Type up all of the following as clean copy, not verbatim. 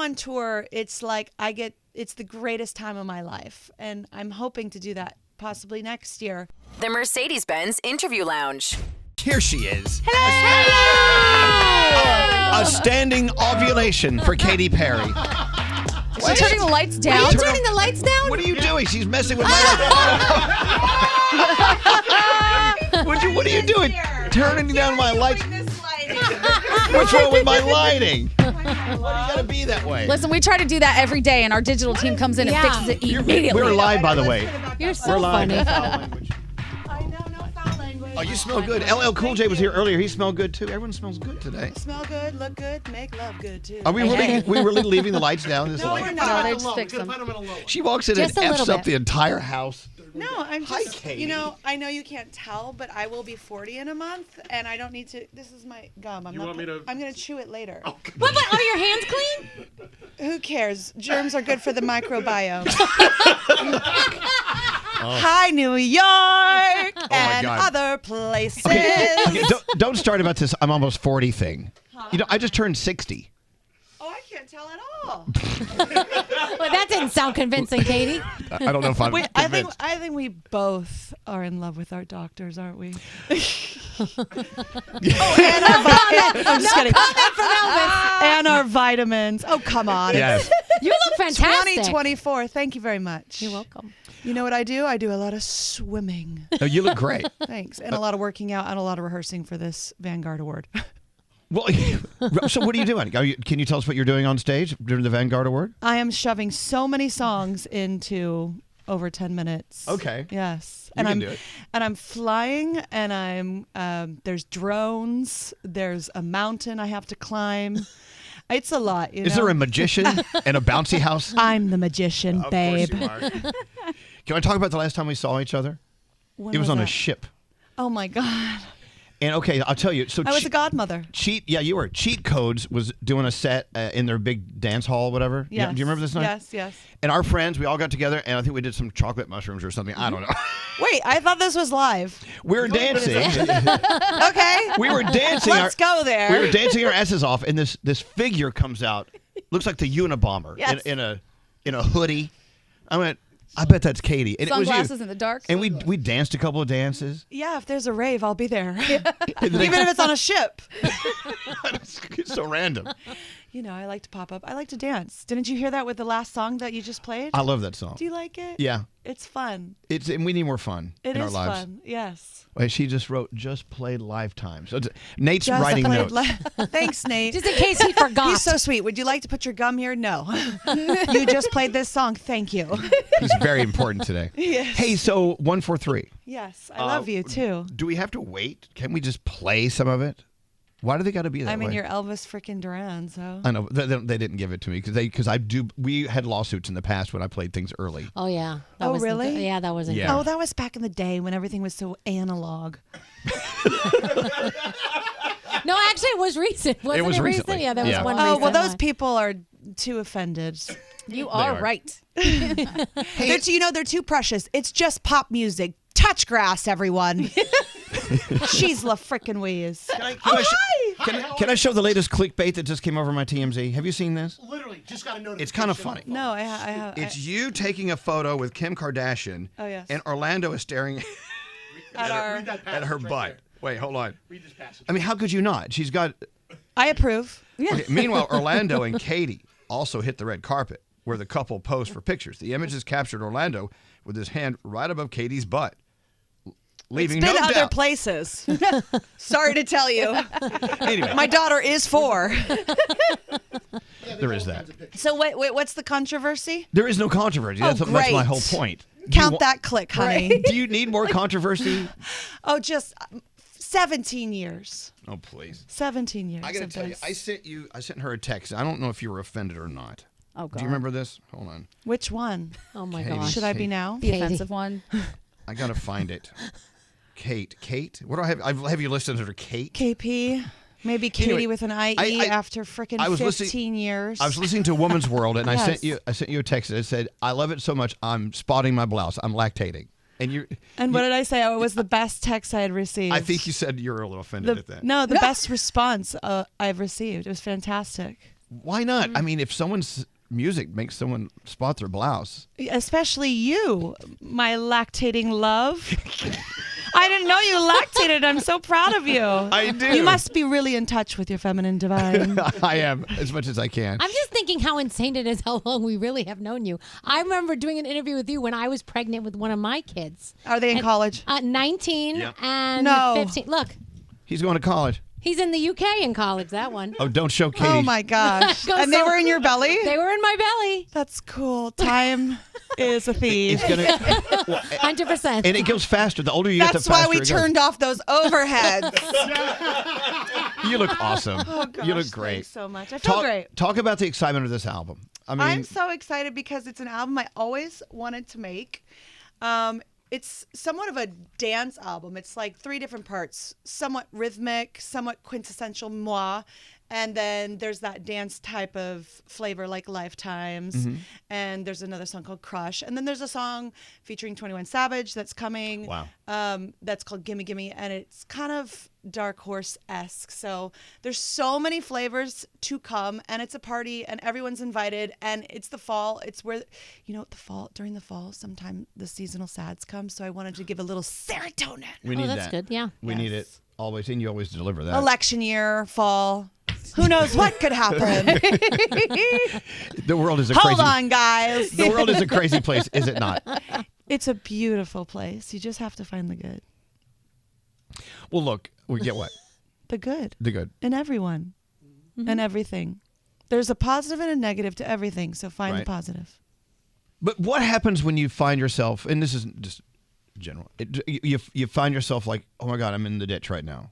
on tour, it's like it's the greatest time of my life. And I'm hoping to do that possibly next year. The Mercedes-Benz Interview Lounge. Here she is. Hello! A standing ovulation for Katy Perry. She's turning the lights down. Are you turning the lights down? What are you doing? She's messing with my lights. What are you doing? Turning down my lights. What's wrong with my lighting? Why do you gotta be that way? Listen, we try to do that every day, and our digital team comes in and fixes it immediately. We're live, by the way. You're so funny. I know, no foul language. Oh, you smell good. LL Cool J was here earlier. He smelled good, too. Everyone smells good today. Smell good, look good, make love good, too. Are we really leaving the lights down? No, we're not. No, they just fix them. She walks in Just and a F's little up the entire house. No, I'm Hi, just, Katy. I know you can't tell, but I will be 40 in a month, and I don't need to, this is my gum. I'm going to chew it later. What, are your hands clean? Who cares? Germs are good for the microbiome. Hi, New York and God. other places. Okay, don't start about this I'm almost 40 thing. I just turned 60. Oh, I can't tell at all. Well, that didn't sound convincing, Katy. I don't know if I'm convinced. I think we both are in love with our doctors, aren't we? I'm just kidding. And our vitamins. Oh, come on. Yes. You look fantastic. 2024. Thank you very much. You're welcome. You know what I do? I do a lot of swimming. No, you look great. Thanks. And a lot of working out and a lot of rehearsing for this Vanguard Award. Well, so what are you doing? Can you tell us what you're doing on stage during the Vanguard Award? I am shoving so many songs into over 10 minutes. Okay. Yes. You can do it. And I'm flying, and I'm there's drones, there's a mountain I have to climb. It's a lot. Is there a magician and a bouncy house? I'm the magician, babe. Of course you are. Can I talk about the last time we saw each other? When It was on a that? ship. Oh my God. And okay, I'll tell you. So I was a godmother. Yeah, you were. Cheat Codes was doing a set in their big dance hall, whatever. Yes. Do you remember this night? Yes. And our friends, we all got together, and I think we did some chocolate mushrooms or something. I don't know. Wait, I thought this was live. We were dancing. Okay. We were dancing. Let's go there. We were dancing our asses off, and this figure comes out. Looks like the Unabomber Yes. in a hoodie. I went, I bet that's Katy. And Sunglasses it was you. in the dark. And we danced a couple of dances. Yeah, if there's a rave, I'll be there. Even if it's on a ship. It's so random. I like to pop up. I like to dance. Didn't you hear that with the last song that you just played? I love that song. Do you like it? Yeah. It's fun. And we need more fun in our lives. Fun. Yes. Wait, she just wrote, just played Lifetime. So Nate's Just writing played notes. Thanks, Nate. Just in case he forgot. He's so sweet. Would you like to put your gum here? No. You just played this song. Thank you. He's very important today. Yes. Hey, so 143. Yes, I love you too. Do we have to wait? Can't we just play some of it? Why do they got to be that way? I mean, you're Elvis freaking Duran, so. I know they didn't give it to me because we had lawsuits in the past when I played things early. Oh, yeah. Really? Yeah, that wasn't Yeah. Oh, that was back in the day when everything was so analog. No, actually, it was recent. Wasn't it was recent? recently. Yeah, that Yeah. was one Oh, recent well, those one. people are too offended. You are. are right. They're too precious. It's just pop music. Touch grass, everyone. She's la frickin' Weeze. Can I show the latest clickbait that just came over my TMZ? Have you seen this? Literally, just got a notification. It's kind of funny. No, I have. It's you taking a photo with Kim Kardashian. Oh, yes. And Orlando is staring At our. at her butt. Wait, hold on. Read this passage. I mean, how could you not? She's got. I approve. Okay, meanwhile, Orlando and Katy also hit the red carpet, where the couple posed for pictures. The images captured Orlando with his hand right above Katie's butt, leaving It's been no other doubt. places. Sorry to tell you. Anyway, My daughter is 4. there is that. So what's the controversy? There is no controversy. Oh, That's my great. whole point. Count that click, honey. Do you need more controversy? Oh, just 17 years. Oh, please. 17 years. I got to of tell you, this. I sent her a text. I don't know if you were offended or not. Oh, God. Do you remember this? Hold on. Which one? Oh, my Katy. gosh. Should I be now? The offensive one. I got to find it. Kate. What do I have? Have you listed her Kate? KP. Maybe Katy Anyway, with an IE after frickin' I was 15 years. I was listening to Woman's World, and Yes. I sent you a text that said, "I love it so much, I'm spotting my blouse. I'm lactating." And what did I say? Oh, it was the best text I had received. I think you said you were a little offended at that. No, the best response I've received. It was fantastic. Why not? I mean, if someone's music makes someone spot their blouse. Especially you, my lactating love. I didn't know you lactated. I'm so proud of you. I do. You must be really in touch with your feminine divine. I am, as much as I can. I'm just thinking how insane it is how long we really have known you. I remember doing an interview with you when I was pregnant with one of my kids. Are they in college? 19 and No. 15. Look, He's going to college. he's in the UK in college, that one. Oh, don't show Katy. Oh my gosh. And they were in your belly? They were in my belly. That's cool. Time is a thief. It's gonna, 100%. and it goes faster. The older you get, the That's faster why we it goes. turned off those overheads. You look awesome. Oh gosh, you look great. Thanks so much. I feel great. Talk about the excitement of this album. I mean, I'm so excited because it's an album I always wanted to make. It's somewhat of a dance album. It's like 3 different parts, somewhat rhythmic, somewhat quintessential moi, and then there's that dance type of flavor like Lifetimes, and there's another song called Crush, and then there's a song featuring 21 Savage that's coming. Wow. That's called Gimme Gimme, and it's kind of Dark Horse-esque. So there's so many flavors to come, and it's a party, and everyone's invited, and it's the fall. It's where, during the fall, sometimes the seasonal sads come, so I wanted to give a little serotonin. we need that's that. good, yeah. We need it always, and you always deliver that. Election year, fall. Who knows what could happen? The world is a Hold crazy. on, guys. The world is a crazy place, is it not? It's a beautiful place. You just have to find the good. Well, look, we get what? The good. The good. In everyone. And everything. There's a positive and a negative to everything, so find Right. the positive. But what happens when you find yourself, and this isn't just general, you find yourself like, oh my God, I'm in the ditch right now.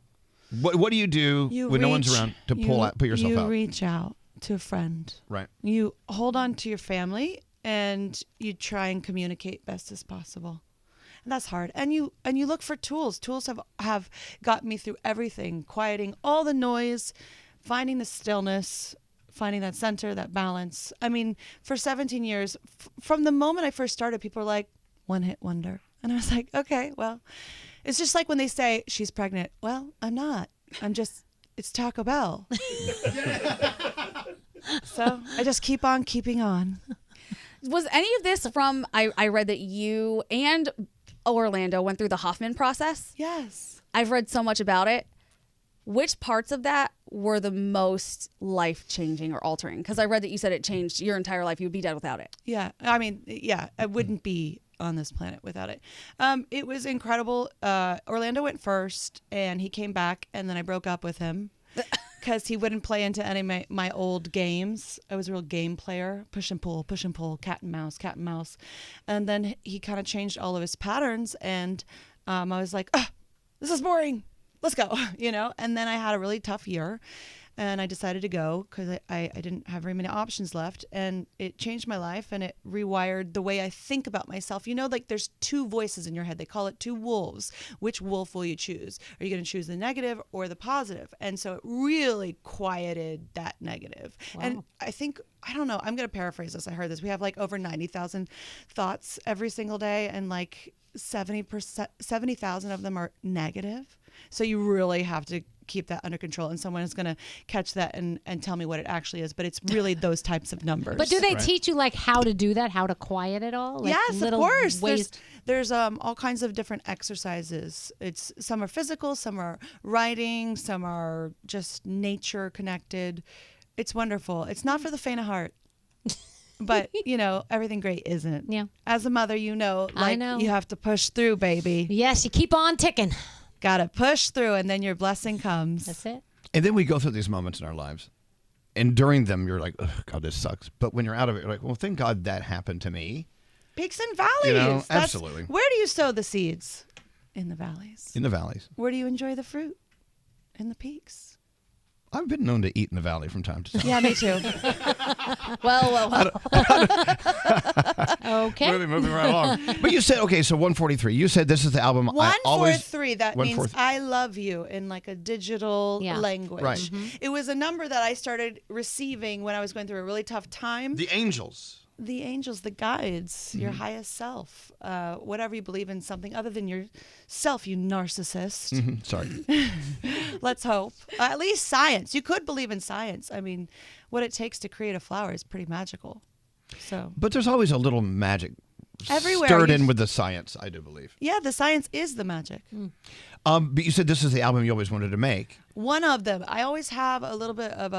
What do you do when no one's around to put yourself out? You reach out to a friend. Right. You hold on to your family and you try and communicate best as possible. And that's hard. And you look for tools. Tools have gotten me through everything, quieting all the noise, finding the stillness, finding that center, that balance. I mean, for 17 years, from the moment I first started, people were like, one hit wonder. And I was like, okay, well, it's just like when they say she's pregnant. Well, I'm not. It's Taco Bell. So I just keep on keeping on. Was any of this from, I read that you and Orlando went through the Hoffman process. Yes. I've read so much about it. Which parts of that were the most life-changing or altering? Because I read that you said it changed your entire life. You would be dead without it. Yeah. I mean, yeah, I wouldn't be on this planet without it. It was incredible. Orlando went first, and he came back, and then I broke up with him because he wouldn't play into any of my old games. I was a real game player, push and pull, cat and mouse. And then he kind of changed all of his patterns, and I was like, this is boring. Let's go, And then I had a really tough year, and I decided to go because I didn't have very many options left, and it changed my life, and it rewired the way I think about myself. Like there's 2 voices in your head. They call it 2 wolves. Which wolf will you choose? Are you going to choose the negative or the positive? And so it really quieted that negative. Wow. And I don't know, I'm going to paraphrase this. I heard this. We have like over 90,000 thoughts every single day, and like 70,000 of them are negative. So you really have to keep that under control, and someone is going to catch that and tell me what it actually is. But it's really those types of numbers. But do they teach you like how to do that, how to quiet it all? Like yes, of little course. ways- There's all kinds of different exercises. Some are physical, some are writing, some are just nature connected. It's wonderful. It's not for the faint of heart. But, everything great isn't. Yeah. As a mother, I know. you have to push through, baby. Yes, you keep on ticking. Got to push through, and then your blessing comes. That's it. And then we go through these moments in our lives. And during them, you're like, oh, God, this sucks. But when you're out of it, you're like, well, thank God that happened to me. Peaks and valleys. Absolutely. Where do you sow the seeds? In the valleys. In the valleys. Where do you enjoy the fruit? In the peaks. I've been known to eat in the valley from time to time. Yeah, me too. Well. Okay. Moving right along. But you said, okay, so 143. You said this is the album I always... 143. That means I love you in like a digital language. Right. Mm-hmm. It was a number that I started receiving when I was going through a really tough time. The angels. The angels, the guides, your highest self, whatever you believe in, something other than yourself, you narcissist. Sorry. Let's hope. At least science. You could believe in science. I mean, what it takes to create a flower is pretty magical. So, but there's always a little magic everywhere stirred in with the science, I do believe. Yeah, the science is the magic. But you said this is the album you always wanted to make. One of them. I always have a little bit of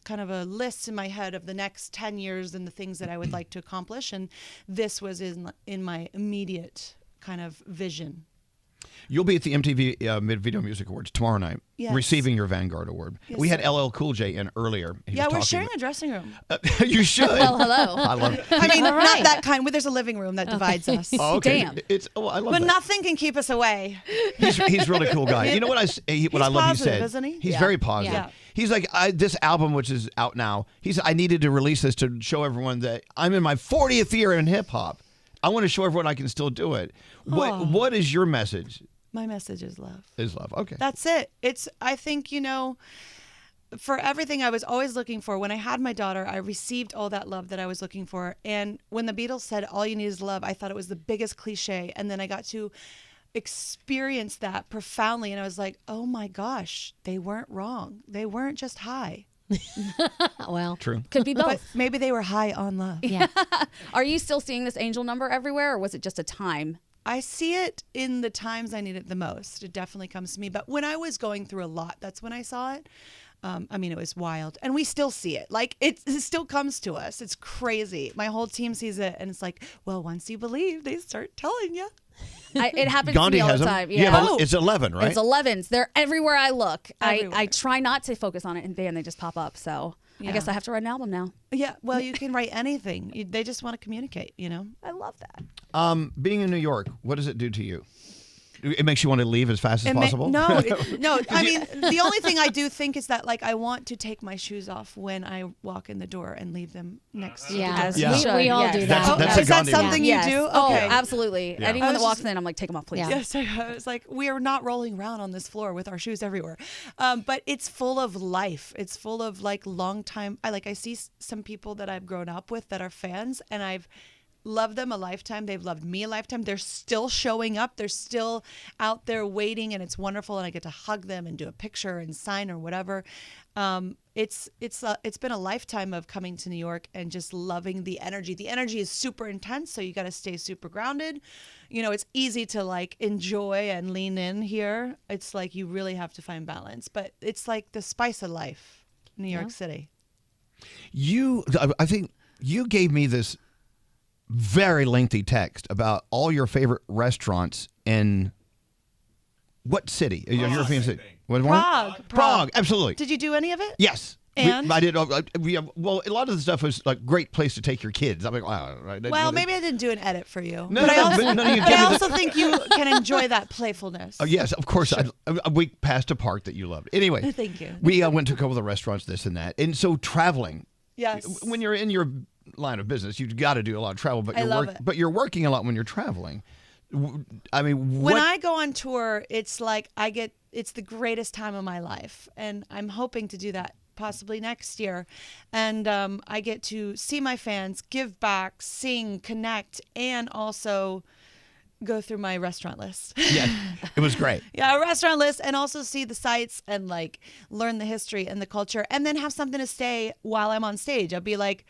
kind of a list in my head of the next 10 years and the things that I would like to accomplish. And this was in my immediate kind of vision. You'll be at the MTV Mid-Video Music Awards tomorrow night, receiving your Vanguard Award. Yes, we had sir. LL Cool J in earlier. We're sharing a dressing room. You should. Well, hello. I love it. I mean, All right. not that kind. There's a living room that divides us. Oh, okay. Damn. I love But that. nothing can keep us away. He's a really cool guy. You know what I love positive, he said? isn't he? He's Yeah. very positive. Yeah. He's like, this album, which is out now, I needed to release this to show everyone that I'm in my 40th year in hip hop. I want to show everyone I can still do it. What is your message? My message is love. Is love. Okay. That's it. I think, for everything I was always looking for, when I had my daughter, I received all that love that I was looking for. And when the Beatles said, all you need is love, I thought it was the biggest cliche. And then I got to experience that profoundly. And I was like, oh my gosh, they weren't wrong. They weren't just high. Well, True. Could be But both. maybe they were high on love. yeah. Are you still seeing this angel number everywhere, or was it just a time? I see it in the times I need it the most. It definitely comes to me. But when I was going through a lot, that's when I saw it. It was wild. And we still see it. Like, it still comes to us. It's crazy. My whole team sees it. And it's like, well, once you believe, they start telling you. It happens Gandhi to me all has the them. time. Yeah, it's 11, right? It's 11s. They're everywhere I look. Everywhere. I try not to focus on it, and they just pop up. So I guess I have to write an album now. Yeah, well, you can write anything. They just want to communicate, I love that. Being in New York, what does it do to you? It makes you want to leave as fast as possible? No. I mean, the only thing I do think is that, like, I want to take my shoes off when I walk in the door and leave them next to the door. As Yeah. we should. We all yes. do that. That's a Is that Gandhi something rule. you Yes. do? Oh, Okay. absolutely. Yeah. Anyone I that was walks just- in, I'm like, take them off, please. Yeah. Yes, I was like, we are not rolling around on this floor with our shoes everywhere. But it's full of life. It's full of, like, long time. I see some people that I've grown up with that are fans, and I've loved them a lifetime. They've loved me a lifetime. They're still showing up. They're still out there waiting, and it's wonderful. And I get to hug them and do a picture and sign or whatever. It's been a lifetime of coming to New York and just loving the energy. The energy is super intense, so you got to stay super grounded. It's easy to, like, enjoy and lean in here. It's like you really have to find balance, but it's like the spice of life, New York City. I think you gave me this very lengthy text about all your favorite restaurants in what city? A European city. What more? Prague. Absolutely. Did you do any of it? Yes. And? I did. Well, a lot of the stuff was like great place to take your kids. I'm like, wow. Right? Well, maybe I didn't do an edit for you. No, but no, I also, but no, you but gave I me also think you can enjoy that playfulness. Oh, yes, of course. We passed a park that you loved. Anyway. Thank you. We went to a couple of the restaurants, this and that. And so traveling. Yes. When you're in your line of business, you've got to do a lot of travel, but I love it. But you're working a lot when you're traveling. I mean, When I go on tour, it's like it's the greatest time of my life. And I'm hoping to do that possibly next year. And I get to see my fans, give back, sing, connect, and also go through my restaurant list. Yeah, it was great. Yeah, a restaurant list, and also see the sights and, like, learn the history and the culture, and then have something to say while I'm on stage. I'll be like,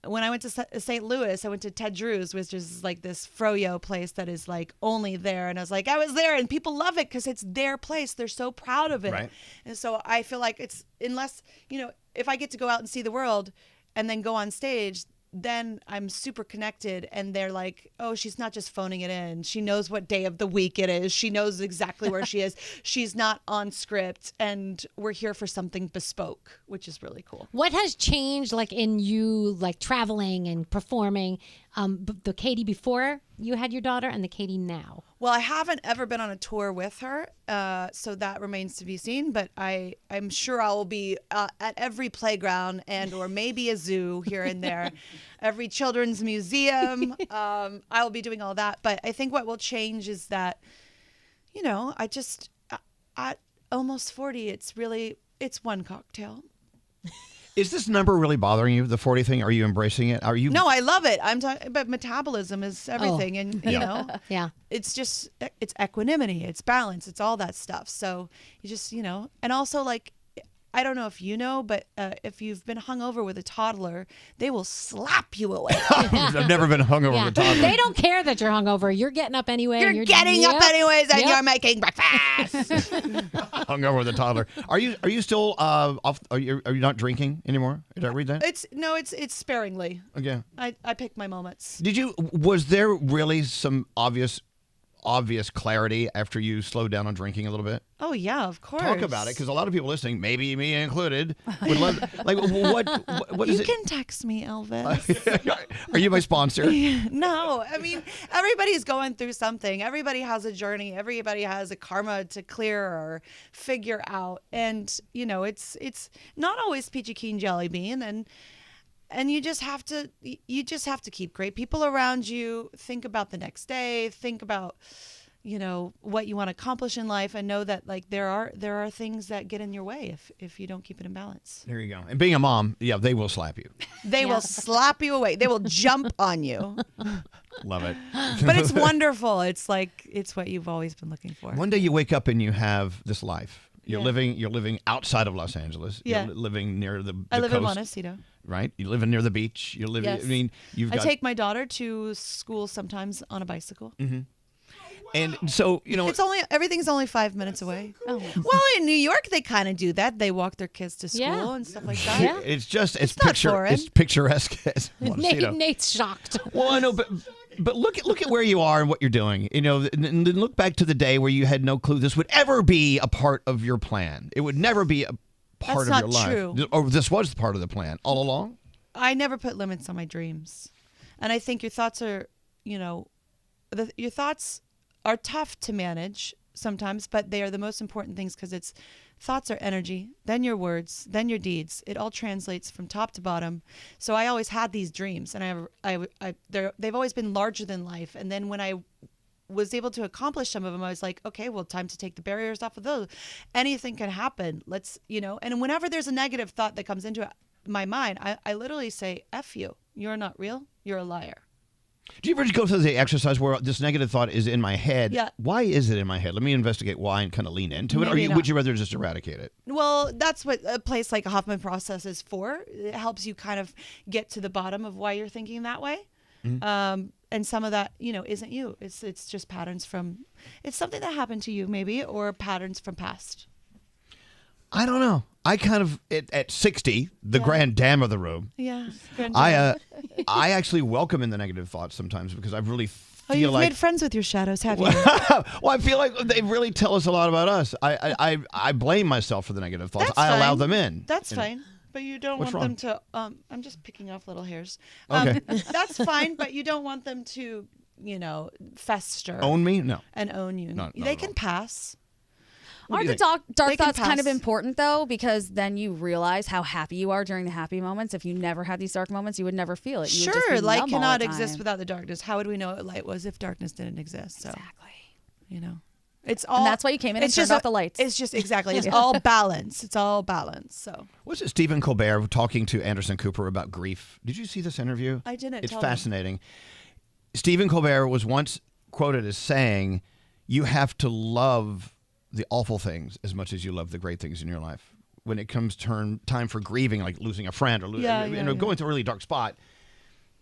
when I went to St. Louis, I went to Ted Drew's, which is like this froyo place that is, like, only there. And I was like, I was there, and people love it because it's their place. They're so proud of it. Right. And so I feel like unless, if I get to go out and see the world and then go on stage, then I'm super connected, and they're like, oh, she's not just phoning it in. She knows what day of the week it is. She knows exactly where she is. She's not on script, and we're here for something bespoke, which is really cool. What has changed, like, in you, like, traveling and performing, the Katy before you had your daughter and the Katy now? Well, I haven't ever been on a tour with her, so that remains to be seen. But I'm sure I will be at every playground or maybe a zoo here and there, every children's museum. I will be doing all that. But I think what will change is that, at almost 40, it's one cocktail. Is this number really bothering you, the 40 thing? Are you embracing it? Are you? No, I love it. I'm talking, but metabolism is everything, and you know, it's just it's equanimity, it's balance, it's all that stuff. So you just and also like. I don't know if you know, but if you've been hungover with a toddler, they will slap you away. I've never been hungover with a toddler. They don't care that you're hungover.'re getting up anyway. You're getting up anyways, and you're making breakfast. Hungover with a toddler. Are you still off? Are you not drinking anymore? Did I read that? It's sparingly. Okay. I pick my moments. Was there really some obvious clarity after you slowed down on drinking a little bit? Oh yeah, of course. Talk about it, because a lot of people listening, maybe me included, would love. Like, what is you it? can text me, Elvis. Are you my sponsor? No, I mean everybody's going through something. Everybody has a journey. Everybody has a karma to clear or figure out, and it's not always peachy keen jelly bean, and you just have to keep great people around you. Think about the next day. Think about what you want to accomplish in life, and know that like there are things that get in your way if you don't keep it in balance. There you go. And being a mom, they will slap you. They will slap you away. They will jump on you. Love it. But it's wonderful. It's like it's what you've always been looking for. One day you wake up and you have this life. You're living outside of Los Angeles. Yeah. You're living near the I live coast, in Montecito. right? You live near the beach. You live. Yes. I mean, I take my daughter to school sometimes on a bicycle. Mm-hmm. And so Everything's only 5 minutes away. Oh. Well, in New York they kind of do that. They walk their kids to school and stuff like that. Yeah. It's not picturesque. As Montecito. Nate's shocked. Well, I know, but look at where you are and what you're doing. And then look back to the day where you had no clue this would ever be a part of your plan. It would never be a part That's of your not life. true. Or this was part of the plan all along. I never put limits on my dreams, and I think your thoughts are, your thoughts are tough to manage sometimes, but they are the most important things because thoughts are energy, then your words, then your deeds. It all translates from top to bottom. So I always had these dreams, and they've always been larger than life. And then when I was able to accomplish some of them, I was like, okay, well, time to take the barriers off of those. Anything can happen. Let's, and whenever there's a negative thought that comes into my mind, I literally say, F you. You're not real. You're a liar. Do you ever go through the exercise where this negative thought is in my head? Yeah. Why is it in my head? Let me investigate why and kind of lean into it. Maybe Or would you rather just eradicate it? Well, that's what a place like a Hoffman process is for. It helps you kind of get to the bottom of why you're thinking that way. Mm-hmm. And some of that, isn't you. It's just patterns from, it's something that happened to you maybe, or patterns from past. I don't know. I kind of, at 60, the grand dam of the room, Yeah. I actually welcome in the negative thoughts sometimes because I really feel you've like... made friends with your shadows, have you? Well, I feel like they really tell us a lot about us. I blame myself for the negative thoughts. That's I allow fine. them in. That's fine. But you don't What's want them to, I'm just picking off little hairs. Okay. That's fine, but you don't want them to, fester. Own me? No. And own you. Not They at can all. pass. Aren't the They dark can thoughts kind of pass. important, though? Because then you realize how happy you are during the happy moments. If you never had these dark moments, you would never feel it. You would just Sure, be light numb all cannot the exist time. without the darkness. How would we know what light was if darkness didn't exist? So, Exactly. it's all. And that's why you came in and it's turned just off the lights. It's just exactly. It's all balance. It's all balance. So Was it Stephen Colbert talking to Anderson Cooper about grief? Did you see this interview? I didn't. It's Tell me. fascinating. Stephen Colbert was once quoted as saying, "You have to love the awful things as much as you love the great things in your life. When it comes time for grieving, like losing a friend or going through a really dark spot,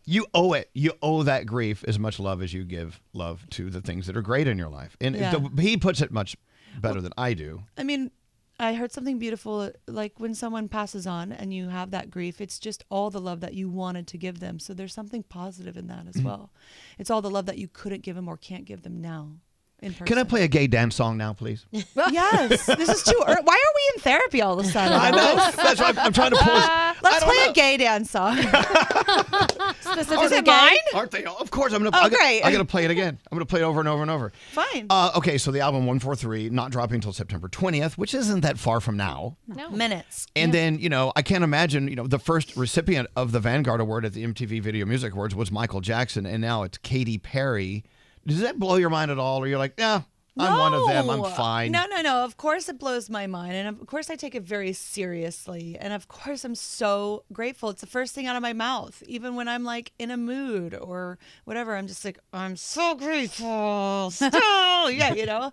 you owe it. You owe that grief as much love as you give love to the things that are great in your life." And he puts it much better than I do. I mean, I heard something beautiful. Like when someone passes on and you have that grief, it's just all the love that you wanted to give them. So there's something positive in that as well. It's all the love that you couldn't give them or can't give them now. In person. Can I play a gay dance song now, please? Yes. This is too early. Why are we in therapy all of a sudden? I know. That's why I'm trying to pull us. Let's play a gay dance song. Is it mine? Aren't they? Of course, I'm gonna. Oh, great. I'm gonna play it again. I'm gonna play it over and over and over. Fine. Okay, so the album 143 not dropping until September 20th, which isn't that far from now. No. Minutes. And then I can't imagine the first recipient of the Vanguard Award at the MTV Video Music Awards was Michael Jackson, and now it's Katy Perry. Does that blow your mind at all, or you're like, yeah? I'm one of them. I'm fine. No. Of course it blows my mind. And of course I take it very seriously. And of course I'm so grateful. It's the first thing out of my mouth. Even when I'm like in a mood or whatever, I'm just like, I'm so grateful. Still. Yeah, you know.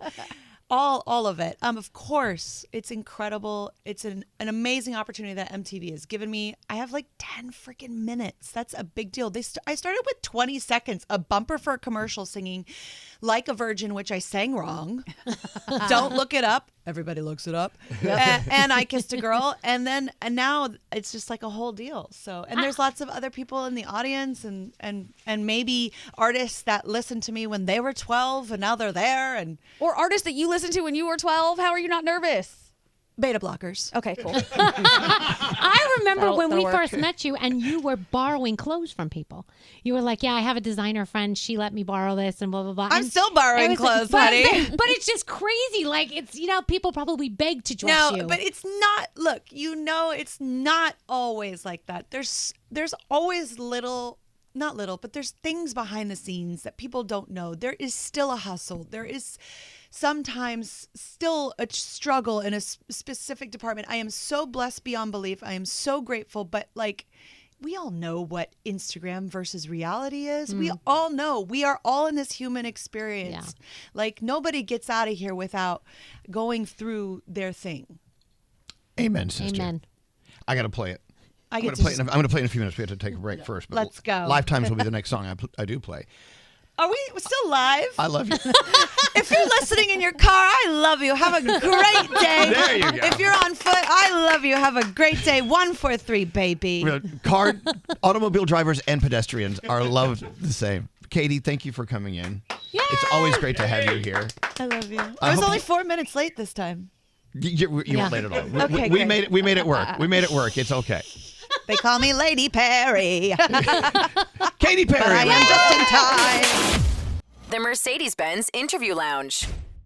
All of it. Of course, it's incredible. It's an amazing opportunity that MTV has given me. I have like 10 freaking minutes. That's a big deal. I started with 20 seconds, a bumper for a commercial singing Like a Virgin, which I sang wrong. Don't look it up. Everybody looks it up. And I Kissed a Girl. And now it's just like a whole deal. So, and there's lots of other people in the audience and maybe artists that listened to me when they were 12 and now they're there. Or artists that you listened to when you were 12. How are you not nervous? Beta blockers. Okay, cool. I remember when we that'll first met you and you were borrowing clothes from people. You were like, yeah, I have a designer friend. She let me borrow this and blah, blah, blah. I'm still borrowing clothes, but, honey. But it's just crazy. Like, it's, people probably beg to dress you. No, but it's not, look, it's not always like that. There's always but there's things behind the scenes that people don't know. There is still a hustle. There is sometimes still a struggle in a specific department. I am so blessed beyond belief. I am so grateful. But like, we all know what Instagram versus reality is. We all know. We are all in this human experience. Yeah. Like, nobody gets out of here without going through their thing. Amen, sister. Amen. I got to play it. I'm going to play it in a few minutes. We have to take a break first. But Let's go. Lifetimes will be the next song I do play. Are we still live? I love you. If you're listening in your car, I love you. Have a great day. There you go. If you're on foot, I love you. Have a great day. 143, baby. Automobile drivers and pedestrians are loved the same. Katy, thank you for coming in. Yeah. It's always great to have you here. I love you. I was only 4 minutes late this time. You weren't late at all. Okay, we great. made it. We made it work. We made it work. It's okay. They call me Lady Perry. Katy Perry. But I am just in time. The Mercedes-Benz Interview Lounge.